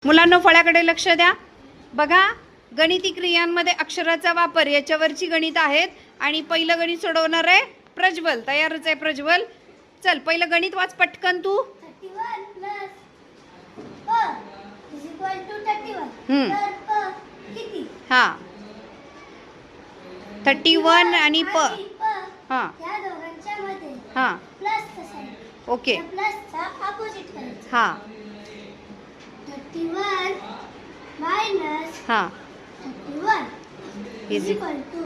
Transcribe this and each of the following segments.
मुलांनो फळ्याकडे लक्ष द्या. बघा, गणिती क्रियांमध्ये अक्षराचा वापर याच्यावरची गणित आहेत आणि पहिलं गणित सोडवणार आहे प्रज्वल. तयारच आहे प्रज्वल? चल पहिलं गणित वाच पटकन तू. 31 plus p is equal to 31. तर p किती? हां 31 आणि प. हां या दोघांच्या मध्ये हां प्लस असायला. ओके. प्लसचा अपोजिट करायचा. हां 31 minus हां 31 is equal to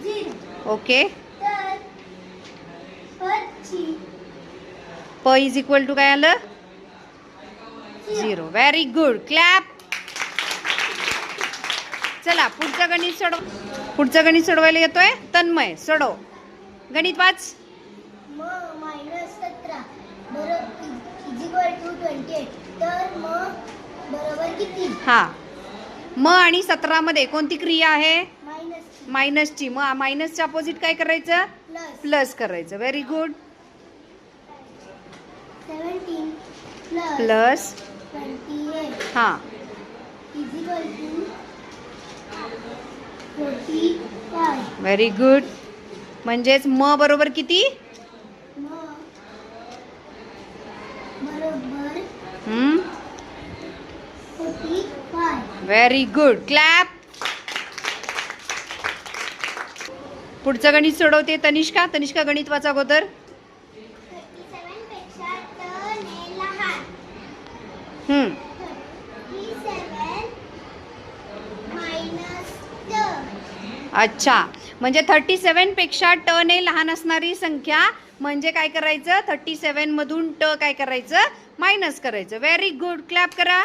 0. ओके. तर पची प इज इक्वल टू काय आलं? 0. Very good. क्लॅप. चला पुढचं गणित सोडवायला येतोय तन्मय. सोडव गणित वाच. म minus 17 is equal to 28. तर म बरोबर किती? हां म आणि 17 मध्ये कोणती क्रिया आहे? मायनस मायनसची. मग मायनसच्या अपोजिट काय करायचं? प्लस प्लस करायचं. Very good. 17 प्लस प्लस 28 हां is equal to 45. Very good. म्हणजेच म बरोबर किती? म बरोबर 45. Very good. क्लॅप. पुढचं गणित सोडवते तनिष्का. तनिष्का गणित वाचा अगोदर. 37 पेक्षा टन हे लहान. 37 मायनस ट. अच्छा, म्हणजे 37 पेक्षा ट ने लहान असणारी संख्या म्हणजे काय करायचं? 37 मधून ट काय करायचं? मायनस करायचं. Very good. क्लॅप करा.